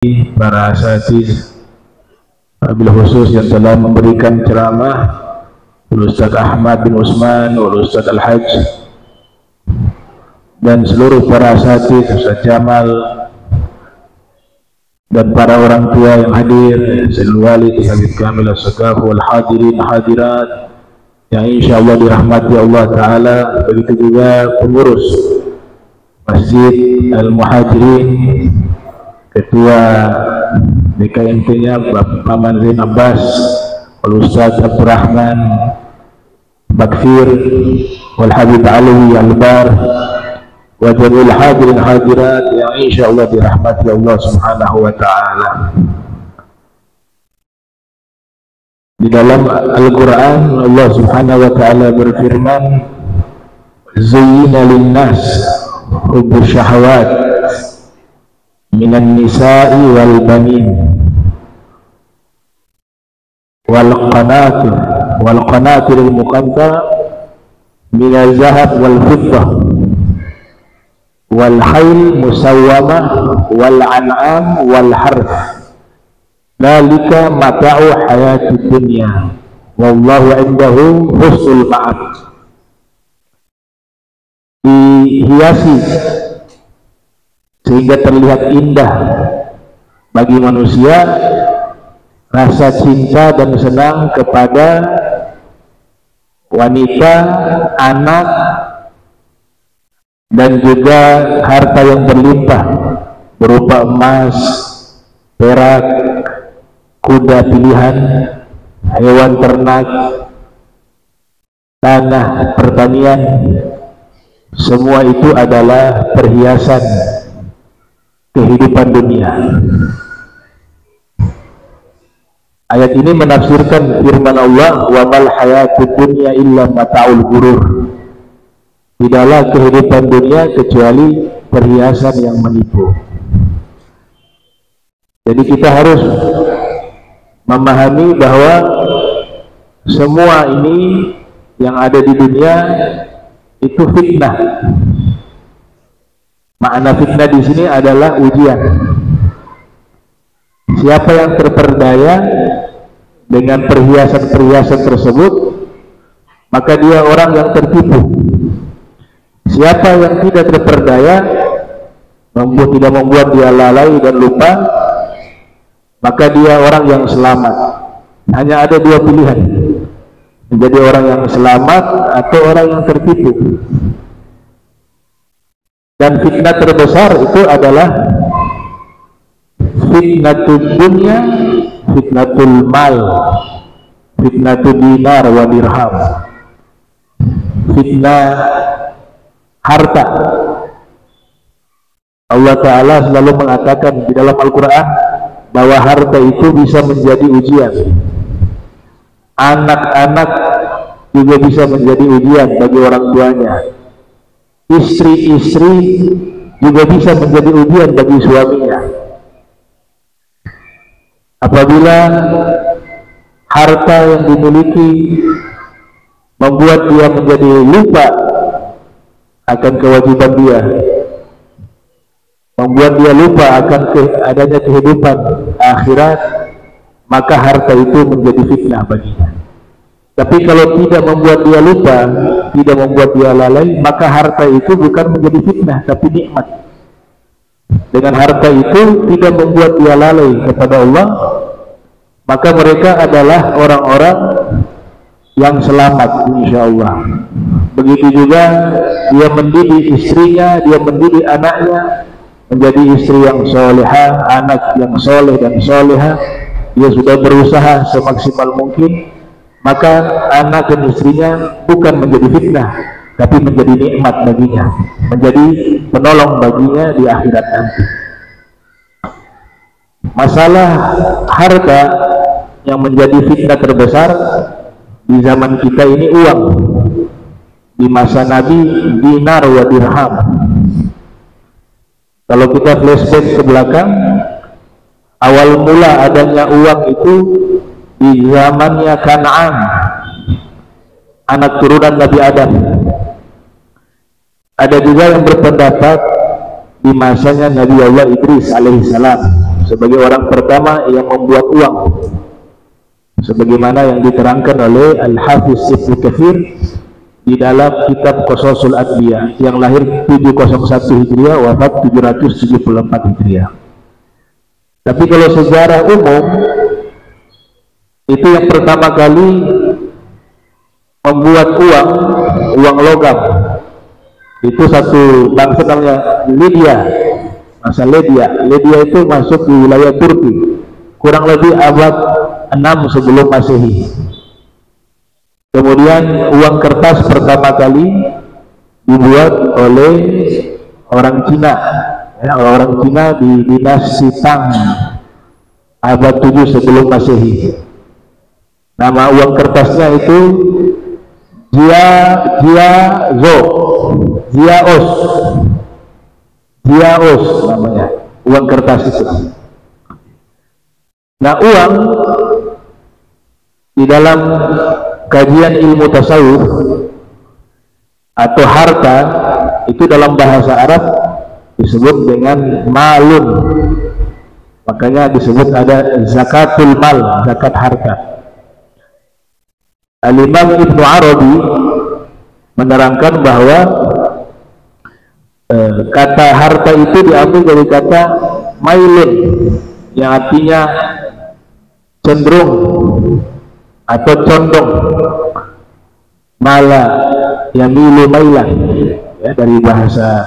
para asatiz, wabil khusus yang telah memberikan ceramah, Ustaz Ahmad bin Usman, Ustaz Al-Hajj, dan seluruh para asatiz, Ustaz Jamal, dan para orang tua yang hadir, Sayyidul Walid Habib Kamil As-Sakaf, wal hadirin hadirat yang insyaallah dirahmati Allah Ta'ala. Begitu juga pengurus Masjid Al-Muhajirin, Ketua BKMT-nya Bapak Maman Zain Abbas, Ustaz Abdurrahman Bakfir, wal Habib Alawi Al-Bar, wa jami'il hadirin hadirat yang insyaallah dirahmati Allah Subhanahu wa Ta'ala. Di dalam Al-Quran Allah Subhanahu wa Ta'ala berfirman, Zuyyina linnas hubbus syahawat minan nisa'i wal banin wal qanatir al muqaddara minaz zahab wal fiddah wal khayl musawwamah wal an'am wal harth dzalika mata'u hayatid dunya wallahu 'indahu husnul ma'ab. Dihiasi sehingga terlihat indah bagi manusia rasa cinta dan senang kepada wanita, anak, dan juga harta yang berlimpah berupa emas, perak, kuda pilihan, hewan ternak, tanah, pertanian. Semua itu adalah perhiasan kehidupan dunia. Ayat ini menafsirkan firman Allah, wa mal hayatud dunya illa mata'ul ghurur. Tidaklah kehidupan dunia kecuali perhiasan yang menipu. Jadi kita harus memahami bahwa semua ini yang ada di dunia itu fitnah. Makna fitnah di sini adalah ujian. Siapa yang terperdaya dengan perhiasan-perhiasan tersebut, maka dia orang yang tertipu. Siapa yang tidak terperdaya, tidak membuat dia lalai dan lupa, maka dia orang yang selamat. Hanya ada dua pilihan, menjadi orang yang selamat atau orang yang tertipu. Dan fitnah terbesar itu adalah fitnatul dunya, fitnatul mal, fitnatul dinar wa dirham, fitnah harta. Allah Ta'ala selalu mengatakan di dalam Al-Quran bahwa harta itu bisa menjadi ujian. Anak-anak juga bisa menjadi ujian bagi orang tuanya. Istri-istri juga bisa menjadi ujian bagi suaminya. Apabila harta yang dimiliki membuat dia menjadi lupa akan kewajiban dia, membuat dia lupa akan adanya kehidupan akhirat, maka harta itu menjadi fitnah baginya. Tapi kalau tidak membuat dia lupa, tidak membuat dia lalai, maka harta itu bukan menjadi fitnah, tapi nikmat. Dengan harta itu tidak membuat dia lalai kepada Allah, maka mereka adalah orang-orang yang selamat, insya Allah. Begitu juga dia mendidik istrinya, dia mendidik anaknya menjadi istri yang solehah, anak yang soleh dan solehah. Dia sudah berusaha semaksimal mungkin, maka anak dan istrinya bukan menjadi fitnah, tapi menjadi nikmat baginya, menjadi penolong baginya di akhirat nanti. Masalah harta yang menjadi fitnah terbesar di zaman kita ini uang. Di masa Nabi, dinar wa dirham. Kalau kita flashback ke belakang, awal mula adanya uang itu di zamannya Kan'an, anak turunan Nabi Adam. Ada juga yang berpendapat di masanya Nabi Allah Idris alaihissalam, sebagai orang pertama yang membuat uang, sebagaimana yang diterangkan oleh Al-Hafiz Ibnu Katsir di dalam kitab Qasasul Anbiya, yang lahir 701 Hijriah, wafat 774 Hijriah. Tapi kalau sejarah umum, itu yang pertama kali membuat uang logam, itu satu bangsa namanya Lydia. Masa Lydia itu masuk di wilayah Turki kurang lebih abad 6 sebelum Masehi. Kemudian uang kertas pertama kali dibuat oleh orang Cina, ya, orang Cina di dinasti Tang abad 7 sebelum Masehi. Nama uang kertasnya itu Ziaos namanya uang kertas itu. Nah, uang di dalam kajian ilmu tasawuf atau harta itu dalam bahasa Arab disebut dengan malun, makanya disebut ada zakatul mal, zakat harta. Al-Imam Ibnu Arabi menerangkan bahwa kata harta itu diambil dari kata mailun, yang artinya cenderung atau condong. Mala yamilu mailan, ya, dari bahasa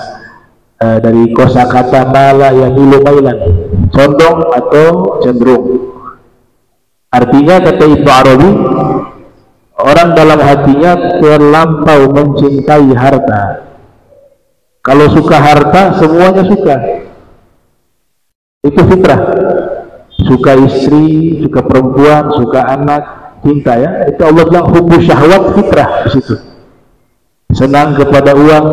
dari kosakata mala yamilu mailan, condong atau cenderung. Artinya, kata Ibnu Arabi, orang dalam hatinya terlampau mencintai harta. Kalau suka harta, semuanya suka. Itu fitrah. Suka istri, suka perempuan, suka anak, cinta, ya. Itu Allah bilang hubbus syahwat, fitrah di situ. Senang kepada uang,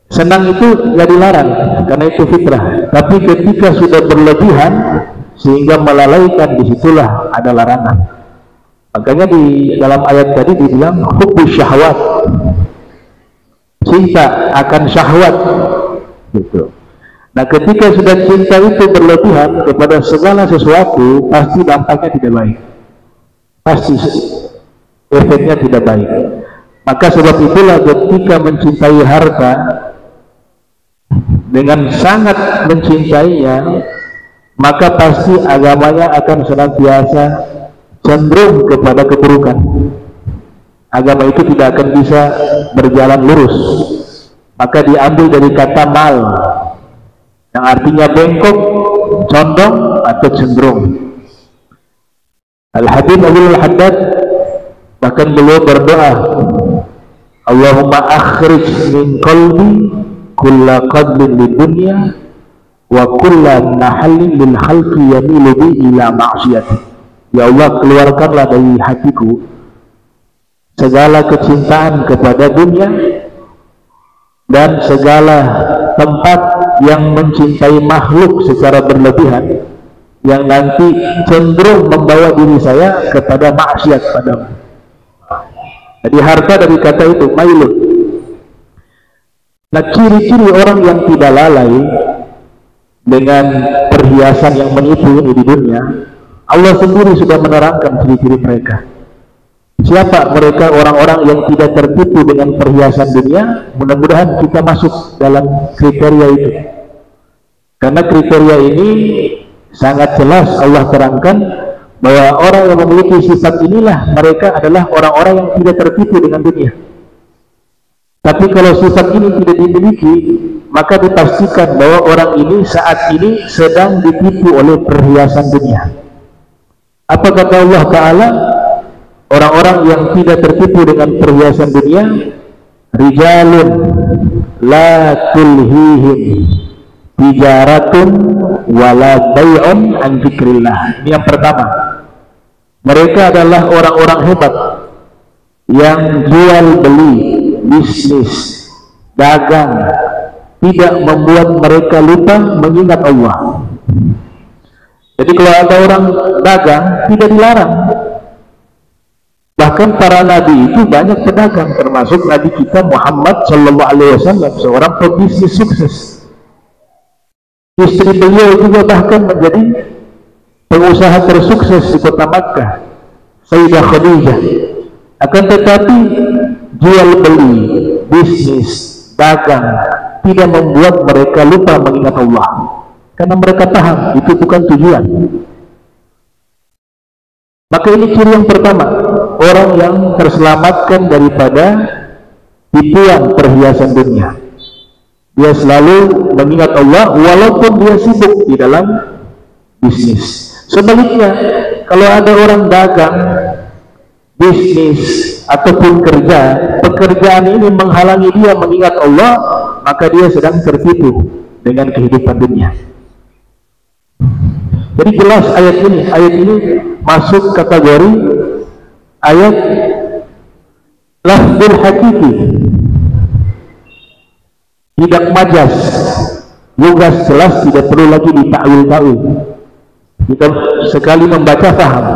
senang itu gak dilarang karena itu fitrah. Tapi ketika sudah berlebihan sehingga melalaikan, disitulah ada larangan. Makanya di dalam ayat tadi dibilang hubbus syahwat, cinta akan syahwat, gitu. Nah, ketika sudah cinta itu berlebihan kepada segala sesuatu, pasti dampaknya tidak baik, pasti efeknya tidak baik. Maka sebab itulah ketika mencintai harta dengan sangat mencintainya, maka pasti agamanya akan senantiasa cenderung kepada keburukan. Agama itu tidak akan bisa berjalan lurus. Maka diambil dari kata mal, yang artinya bengkok, condong atau cenderung. Al-Habib Abdul Haddad bahkan beliau berdoa, Allahumma akhrij min qalbi kulla qadlin lid dunya wa kulla nahallin lil khalqi yamilu bi ila ma'siyati. Ya Allah, keluarkanlah dari hatiku segala kecintaan kepada dunia dan segala tempat yang mencintai makhluk secara berlebihan, yang nanti cenderung membawa diri saya kepada maksiat padamu. Jadi harta dari kata itu mailun. Nah, ciri-ciri orang yang tidak lalai dengan perhiasan yang menipu di dunia, Allah sendiri sudah menerangkan ciri-ciri mereka. Siapa mereka? Orang-orang yang tidak tertipu dengan perhiasan dunia. Mudah-mudahan kita masuk dalam kriteria itu, karena kriteria ini sangat jelas Allah terangkan bahwa orang yang memiliki sifat inilah mereka adalah orang-orang yang tidak tertipu dengan dunia. Tapi kalau sifat ini tidak dimiliki, maka dipastikan bahwa orang ini saat ini sedang ditipu oleh perhiasan dunia. Apa kata Allah Ta'ala? Orang-orang yang tidak tertipu dengan perhiasan dunia, rijalun la tulhihim tijaratun wala bay'un an dzikrillah. Ini yang pertama. Mereka adalah orang-orang hebat yang jual beli, bisnis, dagang, tidak membuat mereka lupa mengingat Allah. Jadi kalau ada orang dagang, tidak dilarang. Bahkan para nabi itu banyak pedagang, termasuk nabi kita Muhammad Sallallahu Alaihi Wasallam, seorang pebisnis sukses. Istri beliau juga bahkan menjadi pengusaha tersukses di kota Makkah, Sayyidah Khadijah. Akan tetapi jual beli, bisnis, dagang tidak membuat mereka lupa mengingat Allah, karena mereka paham itu bukan tujuan. Maka ini ciri yang pertama, orang yang terselamatkan daripada tipuan perhiasan dunia. Dia selalu mengingat Allah walaupun dia sibuk di dalam bisnis. Sebaliknya, kalau ada orang dagang, bisnis, ataupun kerja, pekerjaan ini menghalangi dia mengingat Allah, maka dia sedang tertipu dengan kehidupan dunia. Jadi jelas ayat ini masuk kategori ayat lafzul hakiki, tidak majas, lugas, jelas, tidak perlu lagi ditakwil-takwil. Kita sekali membaca paham.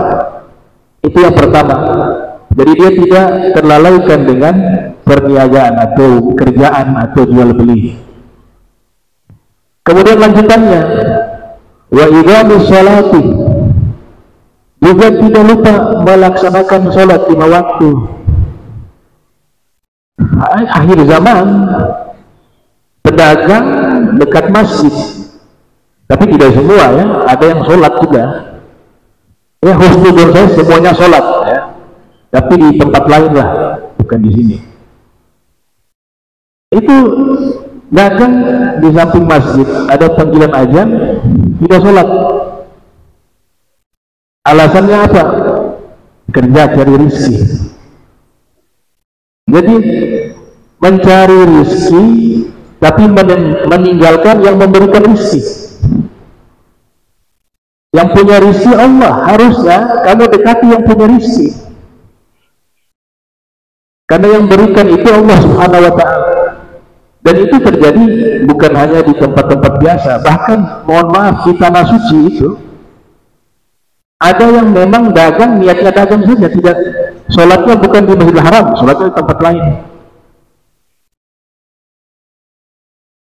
Itu yang pertama. Jadi dia tidak terlalaikan dengan perniagaan atau kerjaan atau jual beli. Kemudian lanjutannya, wa iqamis sholati, juga tidak lupa melaksanakan sholat 5 waktu. Akhir zaman pedagang dekat masjid, tapi tidak semua ya, ada yang sholat juga ya. Husnudon saya semuanya sholat ya, tapi di tempat lain lah, bukan di sini. Itu dagang di samping masjid, ada panggilan azan, tidak sholat. Alasannya apa? Kerja cari rezeki. Jadi mencari rezeki tapi meninggalkan yang memberikan rezeki. Yang punya rezeki Allah, harusnya kamu dekati yang punya rezeki, karena yang berikan itu Allah Subhanahu wa ta'ala. Dan itu terjadi bukan hanya di tempat-tempat biasa, bahkan mohon maaf di tanah suci itu ada yang memang dagang, niatnya dagang saja, tidak, sholatnya bukan di Masjidil Haram, sholatnya di tempat lain.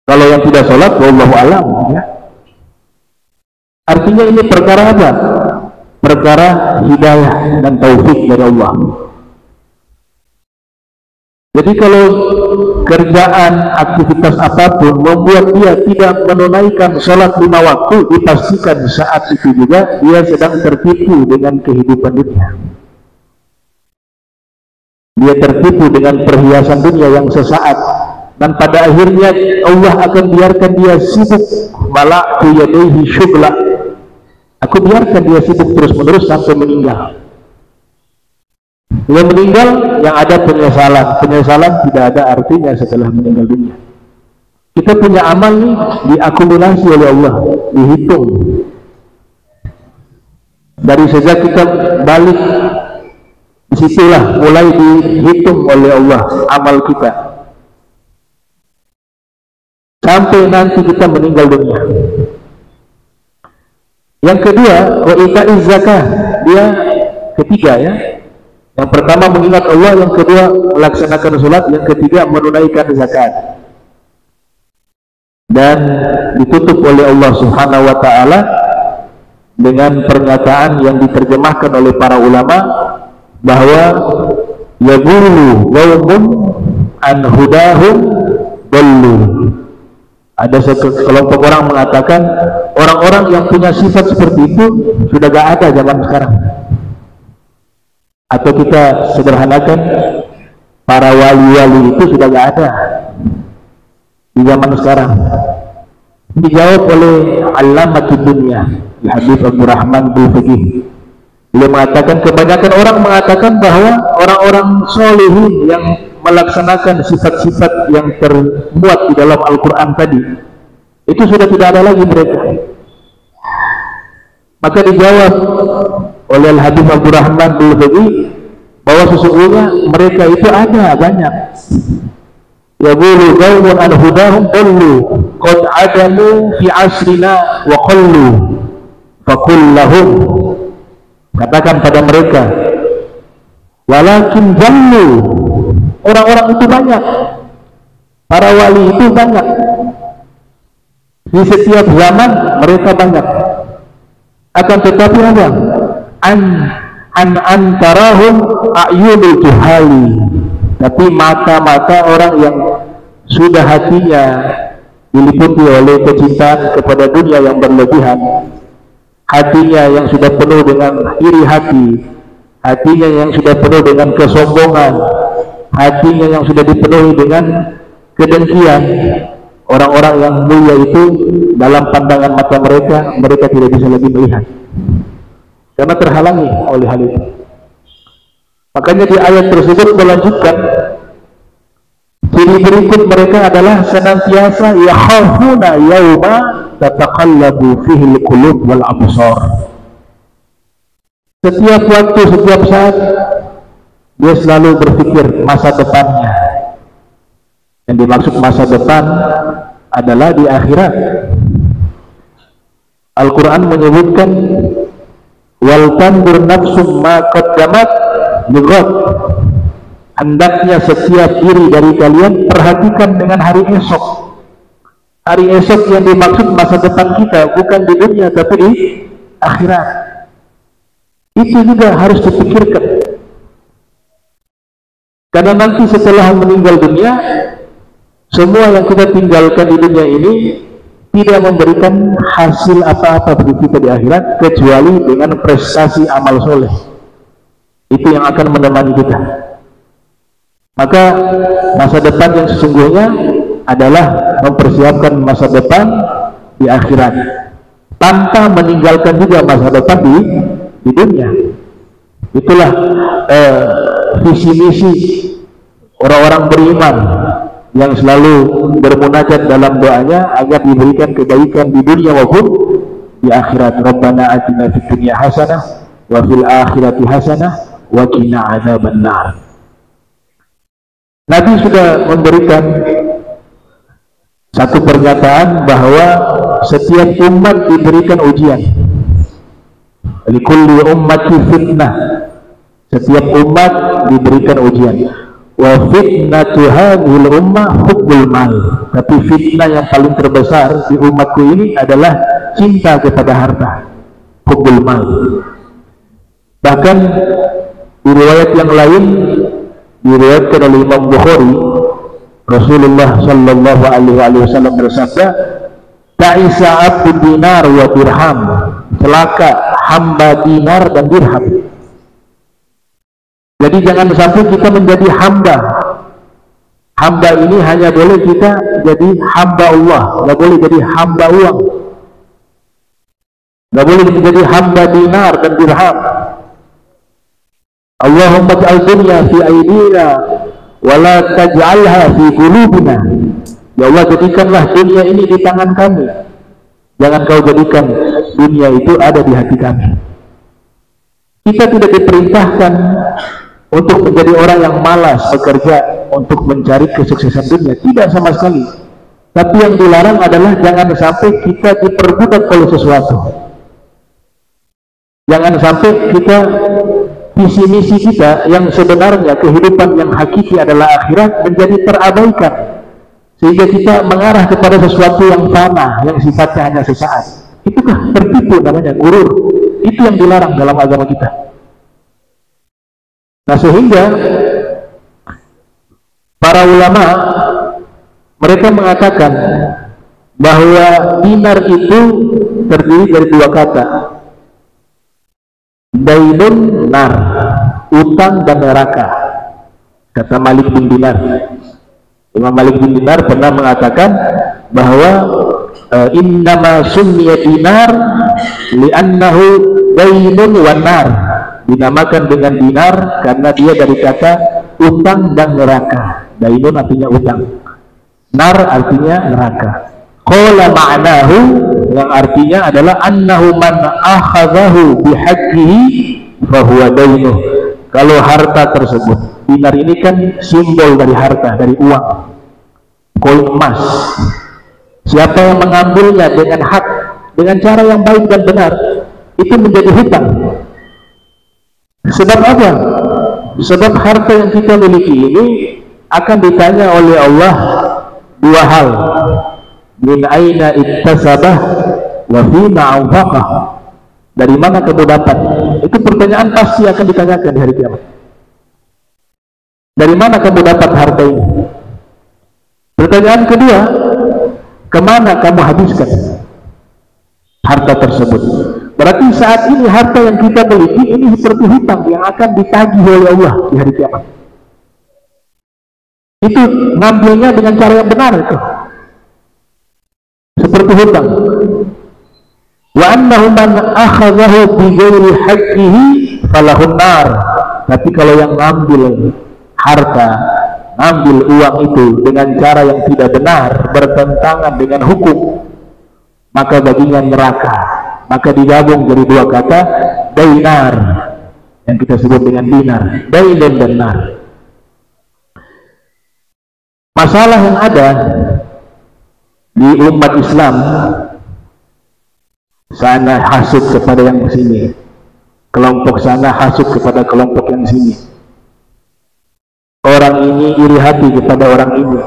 Kalau yang tidak sholat, wallahu alam ya. Artinya ini perkara apa? Perkara hidayah dan taufik dari Allah. Jadi kalau kerjaan, aktivitas apapun membuat dia tidak menunaikan sholat 5 waktu, dipastikan saat itu juga dia sedang tertipu dengan kehidupan dunia. Dia tertipu dengan perhiasan dunia yang sesaat, dan pada akhirnya Allah akan biarkan dia sibuk, mala'tu yadaihi syugla, aku biarkan dia sibuk terus-menerus sampai meninggal. Dia meninggal, yang ada penyesalan tidak ada artinya setelah meninggal dunia. Kita punya amal nih, diakumulasi oleh Allah, dihitung. Dari sejak kita balik, disitulah mulai dihitung oleh Allah amal kita, sampai nanti kita meninggal dunia. Yang kedua, wa ita'iz zakah, dia ketiga ya. Yang pertama mengingat Allah, yang kedua melaksanakan sholat, yang ketiga menunaikan zakat. Dan ditutup oleh Allah Subhanahu wa ta'ala dengan pernyataan yang diterjemahkan oleh para ulama bahwa yaqulu qaumun an hudahum dallu. Ada satu kelompok orang mengatakan orang-orang yang punya sifat seperti itu sudah gak ada zaman sekarang. Atau kita sederhanakan, para wali-wali itu sudah gak ada di zaman sekarang. Dijawab oleh Allamatud Dunya, Habib Abdurrahman bin Fiqih. Beliau mengatakan, kebanyakan orang mengatakan bahwa orang-orang solihin yang melaksanakan sifat-sifat yang termuat di dalam Al-Quran tadi, itu sudah tidak ada lagi mereka. Maka dijawab oleh Al-Habib Abdurrahman bin Fiqih bahwa sesungguhnya mereka itu ada banyak. Yaqulu qaumun an hudahum dallu qad adamu fi asrina wa qallu faqul lahum, katakan pada mereka, walakin jallu, orang-orang itu banyak, para wali itu banyak, Di setiap zaman mereka banyak. Akan tetapi apa? Antarahum a'yunul juhali. Tapi mata-mata orang yang sudah hatinya diliputi oleh kecintaan kepada dunia yang berlebihan, hatinya yang sudah penuh dengan iri hati, hatinya yang sudah penuh dengan kesombongan, hatinya yang sudah dipenuhi dengan kedengkian. Orang-orang yang mulia itu dalam pandangan mata mereka, mereka tidak bisa lagi melihat karena terhalangi oleh hal itu. Makanya di ayat tersebut melanjutkan, ciri berikut mereka adalah senantiasa yakhafuna yauma tataqallabu fihi al-qulub wal absar. Setiap waktu, setiap saat dia selalu berpikir masa depannya. Yang dimaksud masa depan adalah di akhirat. Al-Quran menyebutkan wal tandur nafsum ma qaddamat lighad. Hendaknya setiap diri dari kalian perhatikan dengan hari esok. Hari esok yang dimaksud masa depan kita bukan di dunia tapi di akhirat. Itu juga harus dipikirkan, karena nanti setelah meninggal dunia, semua yang kita tinggalkan di dunia ini tidak memberikan hasil apa-apa bagi kita di akhirat kecuali dengan prestasi amal soleh. Itu yang akan menemani kita. Maka masa depan yang sesungguhnya adalah mempersiapkan masa depan di akhirat tanpa meninggalkan juga masa depan di dunia. Itulah visi misi orang-orang beriman yang selalu bermunajat dalam doanya agar diberikan kebaikan di dunia maupun di akhirat. Rabbana atina fid dunya hasanah wa fil akhirati hasanah wa qina adzabannar. Nabi sudah memberikan satu pernyataan bahwa setiap umat diberikan ujian. Likulli ummati fitnah. Setiap umat diberikan ujian. Wa fitnatu hadhil ummah hubbul mal. Tapi fitnah yang paling terbesar di umatku ini adalah cinta kepada harta, hubbul mal. Bahkan di riwayat yang lain diriwayatkan oleh Imam Bukhari, Rasulullah sallallahu alaihi wasallam bersabda, ta'isa abdu dinar wa dirham. Celaka hamba dinar dan dirham. Jadi jangan sampai kita menjadi hamba. Hamba ini hanya boleh kita jadi hamba Allah, nggak boleh jadi hamba uang, nggak boleh menjadi hamba dinar dan dirham. Allahumma ja'al dunya fi aydina wa la taj'alha fi qulubina. Ya Allah, jadikanlah dunia ini di tangan kami, jangan kau jadikan dunia itu ada di hati kami. Kita tidak diperintahkan untuk menjadi orang yang malas bekerja untuk mencari kesuksesan dunia, tidak sama sekali. Tapi yang dilarang adalah jangan sampai kita diperbudak oleh sesuatu. Jangan sampai kita visi misi kita yang sebenarnya kehidupan yang hakiki adalah akhirat menjadi terabaikan, sehingga kita mengarah kepada sesuatu yang fana, yang sifatnya hanya sesaat. Itukah tertipu, namanya gurur. Itu yang dilarang dalam agama kita. Nah, sehingga para ulama mereka mengatakan bahwa dinar itu terdiri dari dua kata, dainun nar, utang dan neraka, kata Malik bin Dinar. Imam Malik bin Dinar pernah mengatakan bahwa innama summiya dinar li'annahu dainun wa nar. Dinamakan dengan dinar karena dia dari kata utang dan neraka. Dainun artinya utang, nar artinya neraka. Qala ma'nahu, yang artinya adalah annahu man akhadhahu bihaqqihi fahuwa dainuh. Kalau harta tersebut, dinar ini kan simbol dari harta, dari uang, koin emas. Siapa yang mengambilnya dengan hak, dengan cara yang baik dan benar, itu menjadi hutang. Sebab apa? Sebab harta yang kita miliki ini akan ditanya oleh Allah dua hal. min aina iktasabah wa fima anfaqah. Dari mana kamu dapat? Itu pertanyaan pasti akan ditanyakan di hari kiamat. Dari mana kamu dapat harta ini? Pertanyaan kedua, kemana kamu habiskan harta tersebut? Berarti saat ini harta yang kita miliki ini seperti hutang yang akan ditagih oleh Allah di hari kiamat. Itu ngambilnya dengan cara yang benar itu. Seperti hutang. Wa annahu man akhadhahu bi ghairi haqqihi falahun nar. Tapi kalau yang ngambil harta, ngambil uang itu dengan cara yang tidak benar, bertentangan dengan hukum, maka baginya neraka. Maka digabung jadi dua kata, dainar, yang kita sebut dengan dinar, dainun dan nar. Masalah yang ada di umat Islam, sana hasud kepada yang sini, kelompok sana hasud kepada kelompok yang sini, orang ini iri hati kepada orang ini.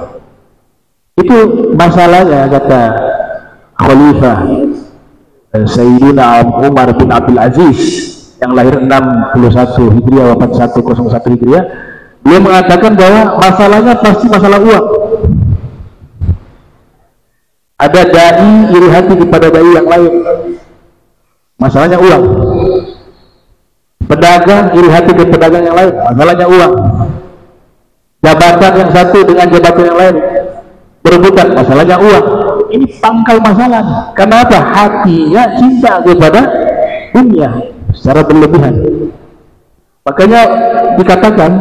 Itu masalahnya, kata Khalifah Sayyidina Umar bin Abdul Aziz yang lahir 61 Hijriah, wafat 101 Hijriah. Dia mengatakan bahwa masalahnya pasti masalah uang. Ada dai iri hati kepada dai yang lain, masalahnya uang. Pedagang iri hati ke pedagang yang lain, masalahnya uang. Jabatan yang satu dengan jabatan yang lain berebutan, masalahnya uang. Ini pangkal masalahnya. Kenapa? Hatinya cinta kepada dunia secara berlebihan. Makanya dikatakan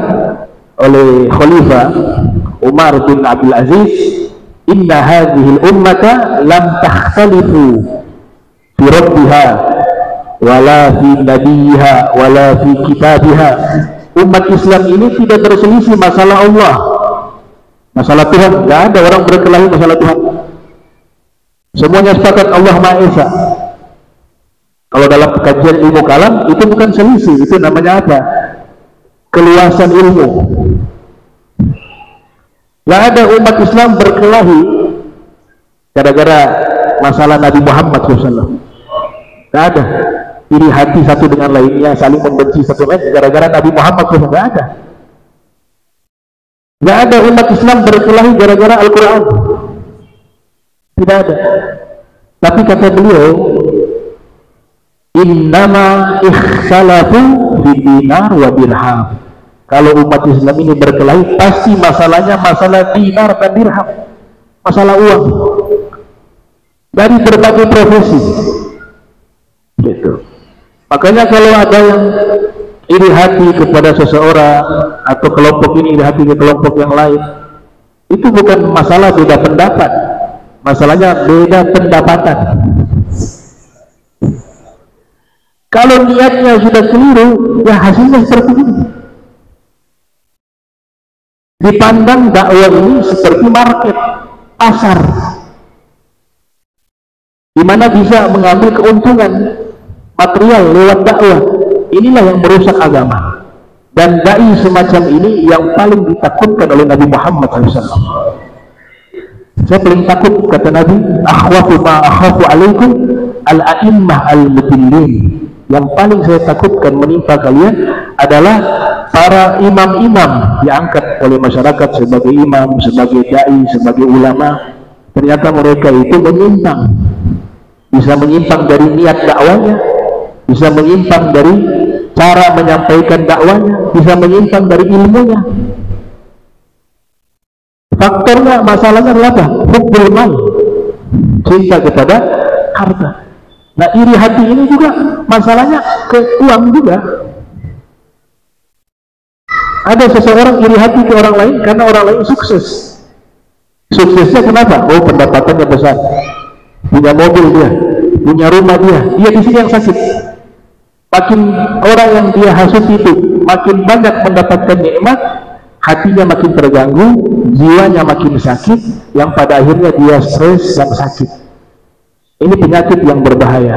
oleh Khalifah Umar bin Abdul Aziz, inna hadhil ummata lam takhtalifu fi rabbiha wala fi nabiha wala fi kitabiha. Umat Islam ini tidak berselisih masalah Allah, masalah Tuhan. Tidak ada orang berkelahi masalah Tuhan. Semuanya sepakat Allah Maha Esa. Kalau dalam kajian ilmu kalam itu bukan selisih, itu namanya apa? Keluasan ilmu. Tidak ada umat Islam berkelahi gara-gara masalah Nabi Muhammad SAW. Tidak ada. Iri hati satu dengan lainnya, saling membenci satu lain gara-gara Nabi Muhammad SAW. Tidak ada. Tidak ada umat Islam berkelahi gara-gara Al-Quran. Tidak ada. Tapi kata beliau, innama ikhtalafu fi dinar wa dirham. Kalau umat Islam ini berkelahi, pasti masalahnya masalah dinar dan dirham, masalah uang. Dari berbagai profesi. Gitu. Makanya kalau ada yang iri hati kepada seseorang atau kelompok ini iri hati ke kelompok yang lain, itu bukan masalah beda pendapat, masalahnya beda pendapatan. Kalau niatnya sudah keliru, ya hasilnya seperti ini. Dipandang dakwah ini seperti market, pasar, di mana bisa mengambil keuntungan material lewat dakwah. Inilah yang merusak agama. Dan dai semacam ini yang paling ditakutkan oleh Nabi Muhammad SAW. Saya paling takut, kata Nabi, akhwafu ma akhafu alaikum al-a'immah al-mudillin. Yang paling saya takutkan menimpa kalian adalah para imam-imam diangkat oleh masyarakat sebagai imam, sebagai dai, sebagai ulama. Ternyata mereka itu menyimpang, bisa menyimpang dari niat dakwanya, bisa menyimpang dari cara menyampaikan dakwanya, bisa menyimpang dari ilmunya. Faktornya, masalahnya adalah apa? Hubbul mal, cinta kepada harta. Nah, iri hati ini juga masalahnya ke uang juga. Ada seseorang iri hati ke orang lain karena orang lain sukses. Suksesnya kenapa? Oh, pendapatannya besar, punya mobil dia, punya rumah dia di sini yang sakit. Makin orang yang dia hasut itu makin banyak mendapatkan nikmat, hatinya makin terganggu, jiwanya makin sakit, yang pada akhirnya dia stres dan sakit. Ini penyakit yang berbahaya.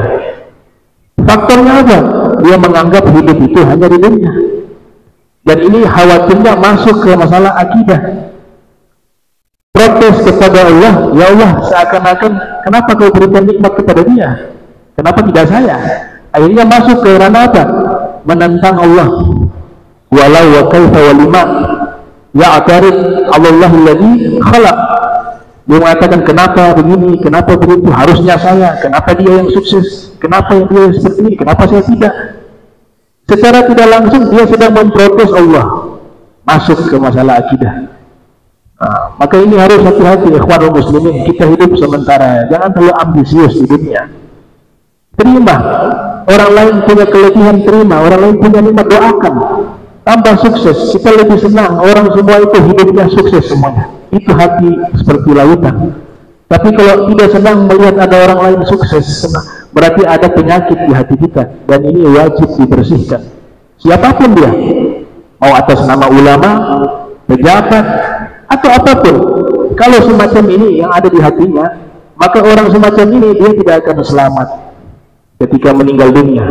Faktornya apa? Dia menganggap hidup itu hanya di dunia. Dan ini khawatirnya masuk ke masalah akidah. protes kepada Allah, ya Allah, seakan-akan kenapa kau berikan nikmat kepada dia, kenapa tidak saya? Akhirnya masuk ke ranah apa? Menentang Allah. Walau wa kaifa wa lima ya'tarid Allahu alladzi khalaq. Dia mengatakan kenapa begini, kenapa begitu, harusnya saya, kenapa dia yang sukses, kenapa dia seperti ini, kenapa saya tidak. Secara tidak langsung dia sedang memprotes Allah, masuk ke masalah akidah. Maka ini harus hati-hati ikhwanul muslimin. Kita hidup sementara, jangan terlalu ambisius di dunia. Terima, orang lain punya kelebihan, terima, orang lain punya nikmat, doakan, tambah sukses. Kita lebih senang orang semua itu hidupnya sukses semuanya. Itu hati seperti lautan. Tapi kalau tidak senang melihat ada orang lain sukses, senang, berarti ada penyakit di hati kita, dan ini wajib dibersihkan. Siapapun dia, mau atas nama ulama, pejabat, atau apapun, kalau semacam ini yang ada di hatinya, maka orang semacam ini dia tidak akan selamat ketika meninggal dunia.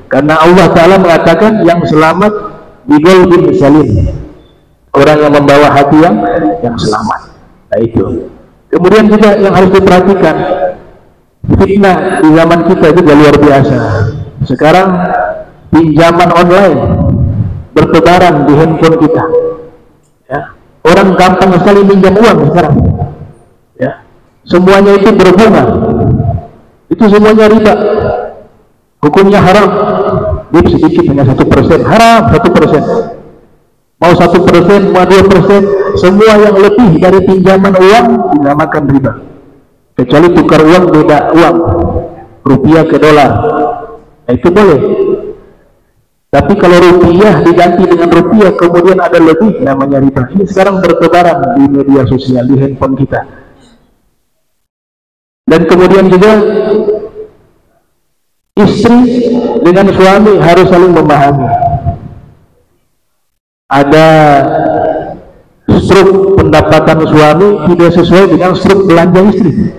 Karena Allah Ta'ala mengatakan yang selamat biqalbin salim, orang yang membawa hati yang selamat. Nah itu. Kemudian juga yang harus diperhatikan, fitnah di zaman kita juga luar biasa. Sekarang pinjaman online bertebaran di handphone kita, ya. Orang gampang sekali pinjam uang sekarang, ya. Semuanya itu berbunga, itu semuanya riba, hukumnya haram. Dia sedikit hanya 1%, haram 1%. Mau 1%, mau 2%, semua yang lebih dari pinjaman uang dinamakan riba. Kecuali tukar uang beda uang, rupiah ke dolar, nah, itu boleh. Tapi kalau rupiah diganti dengan rupiah kemudian ada lebih, namanya riba. Ini sekarang bertebaran di media sosial, di handphone kita. Dan kemudian juga istri dengan suami harus saling memahami. Ada struk pendapatan suami tidak sesuai dengan struk belanja istri,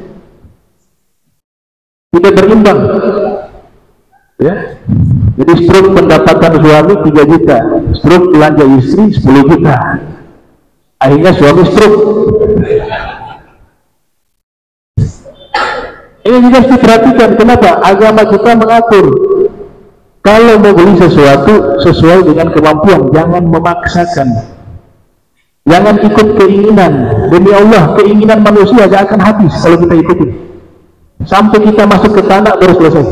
tidak berimbang, ya. Jadi struk pendapatan suami 3 juta, struk belanja istri 10 juta, akhirnya suami struk. Ini juga harus diperhatikan. Kenapa? Agama kita mengatur, kalau mau beli sesuatu sesuai dengan kemampuan, jangan memaksakan, jangan ikut keinginan. Demi Allah, keinginan manusia gak akan habis kalau kita ikutin, sampai kita masuk ke tanah baru selesai.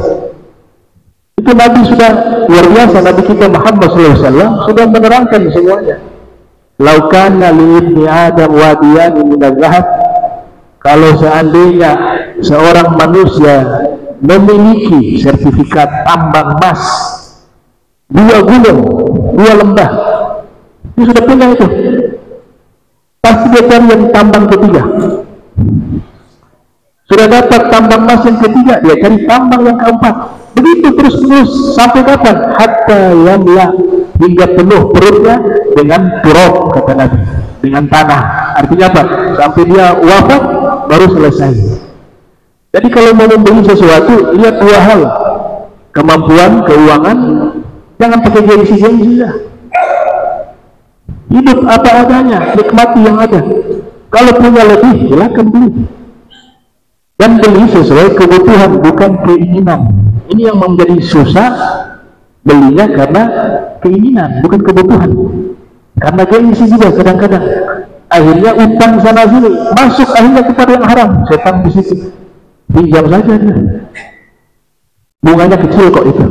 Itu Nabi sudah luar biasa. Nabi kita Muhammad SAW sudah menerangkan semuanya. Laukana li ibni Adam wadiyani minaz zahab, kalau seandainya seorang manusia memiliki sertifikat tambang emas 2 gunung, 2 lembah, dia sudah punya itu, pasti dia cari yang tambang ketiga. Sudah dapat tambang emas yang ketiga, dia cari tambang yang keempat. Begitu terus sampai kapan? Hatta yamla, hingga penuh perutnya dengan turab, kata Nabi, dengan tanah. Artinya apa? Sampai dia wafat baru selesai. Jadi kalau mau membeli sesuatu, lihat 2 hal, kemampuan, keuangan. Jangan pakai gengsi-gengsi ya. Hidup apa adanya, nikmati yang ada. Kalau punya lebih, silakan beli. Dan beli sesuai kebutuhan, bukan keinginan. Ini yang menjadi susah, belinya karena keinginan, bukan kebutuhan. Karena gengsi juga kadang-kadang. Akhirnya utang sana sini, masuk akhirnya kepada yang haram. Setan di situ. Pinjam saja dia. Bunganya kecil kok itu.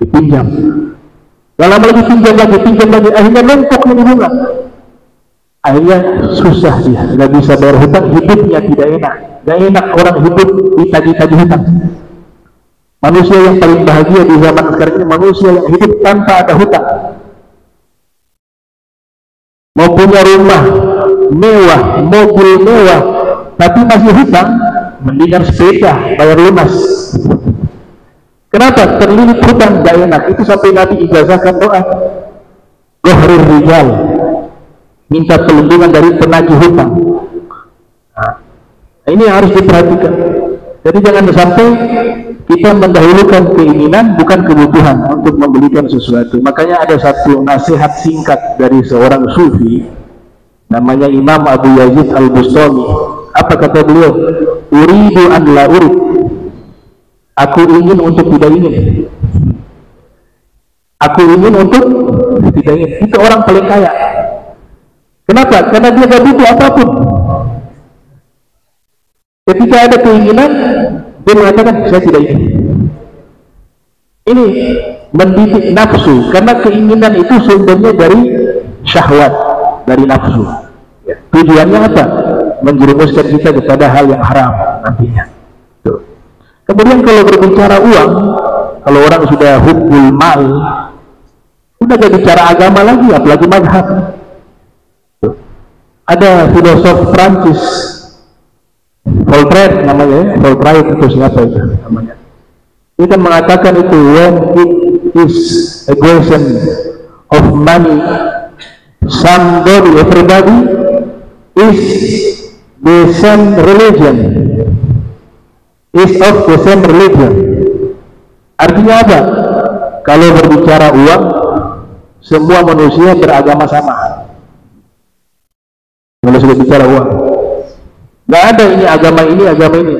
Dipinjam. Lama lagi pinjam lagi, akhirnya numpuk ini bunga. Akhirnya susah dia, nggak bisa bayar hutang, hidupnya tidak enak. Nggak enak orang hidup ditagih-tagih hutang. Manusia yang paling bahagia di zaman sekarang ini manusia yang hidup tanpa ada hutang. Mau punya rumah mewah, mobil mewah, tapi masih hutang, mendingan sepeda bayar lunas. Kenapa? Terlilit hutang, gak enak. Itu sampai Nabi ijazahkan doa Ghahrul Rijal, minta perlindungan dari penagih hutang. Nah, ini harus diperhatikan. Jadi jangan sampai kita mendahulukan keinginan bukan kebutuhan untuk membelikan sesuatu. Makanya ada satu nasihat singkat dari seorang sufi. namanya Imam Abu Yazid Al-Bustami. Apa kata beliau? Uridu an la urid, aku ingin untuk tidak ingin. Aku ingin untuk tidak ingin. Itu orang paling kaya. Kenapa? Karena dia gak butuh apapun. Ketika ada keinginan, dia mengatakan saya tidak ingin. Ini mendidik nafsu, karena keinginan itu sumbernya dari syahwat, dari nafsu. Tujuannya apa? Menjerumuskan kita kepada hal yang haram nantinya. Tuh. Kemudian kalau berbicara uang, kalau orang sudah hubbul mal, udah gak bicara agama lagi, apalagi mazhab. Tuh. Ada filosof Prancis, Voltaire namanya, Voltaire itu siapa itu namanya? Dia kan mengatakan itu, when it is a question of money, everybody is the same religion, is of the same religion. Artinya apa? Kalau berbicara uang, semua manusia beragama sama. Kalau sudah bicara uang, nggak ada ini agama ini,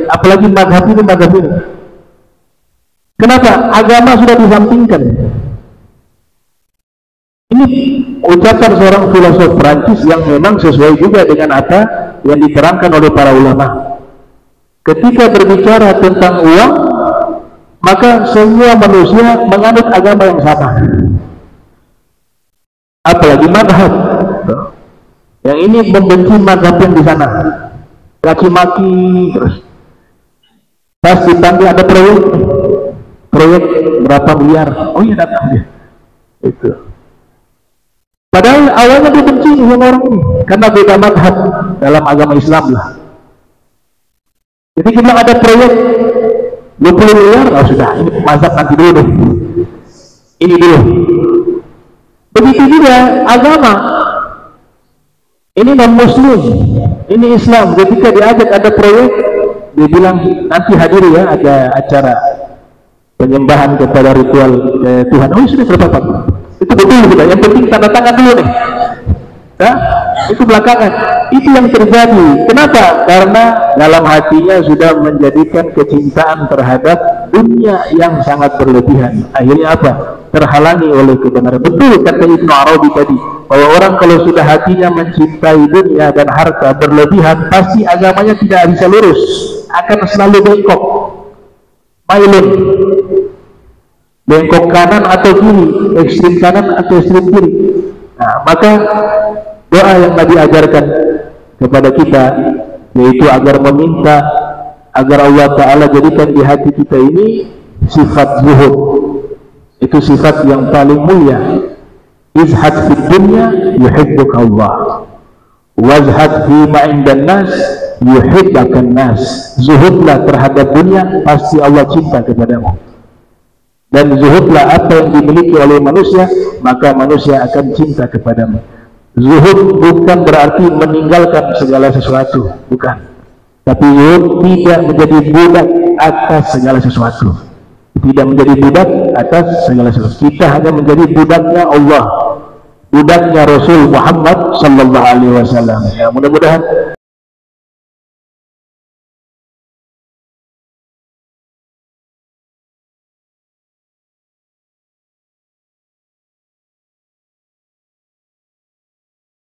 apalagi mazhab ini, mazhab ini. Kenapa? Agama sudah disampingkan. Ini ucapan seorang filosof Prancis yang memang sesuai juga dengan apa yang diterangkan oleh para ulama. Ketika berbicara tentang uang, maka semua manusia menganut agama yang sama. Apalagi mazhab. Yang ini membenci mazhab yang di sana. Caci maki terus. Pas dipanggil ada proyek berapa miliar, oh iya datang dia. Itu. Padahal awalnya dia benci sama orang ini karena beda mazhab dalam agama Islam lah. Jadi kita ada proyek 20 miliar, oh sudah ini mazhab nanti dulu deh. Ini dulu. Begitu juga agama. Ini non-muslim, ini Islam. Ketika diajak ada proyek, dia bilang nanti hadir ya, ada acara penyembahan kepada ritual Tuhan. Oh sudah berapa? Itu betul juga. Yang penting tanda tangan dulu nih. Nah, itu belakangan. Itu yang terjadi. Kenapa? Karena dalam hatinya sudah menjadikan kecintaan terhadap dunia yang sangat berlebihan. Akhirnya apa? Terhalangi oleh kebenaran. Betul kata Ibnu Arabi tadi, bahwa orang kalau sudah hatinya mencintai dunia dan harta berlebihan, pasti agamanya tidak bisa lurus, akan selalu bengkok, mailun, bengkok kanan atau kiri, ekstrim kanan atau ekstrim kiri. Nah, maka doa yang Nabi ajarkan kepada kita, yaitu agar meminta agar Allah Ta'ala jadikan di hati kita ini sifat zuhud. Itu sifat yang paling mulia. Izhad fid dunya yuhibbuka Allah, wazhad fi ma indan nas yuhibbakan nas. Zuhudlah terhadap dunia, pasti Allah cinta kepadamu. Dan zuhudlah apa yang dimiliki oleh manusia, maka manusia akan cinta kepadamu. Zuhud bukan berarti meninggalkan segala sesuatu, bukan. Tapi zuhud tidak menjadi budak atas segala sesuatu, tidak menjadi budak atas segala sesuatu. Kita hanya menjadi budaknya Allah, budaknya Rasul Muhammad sallallahu alaihi wasallam. Ya, mudah-mudahan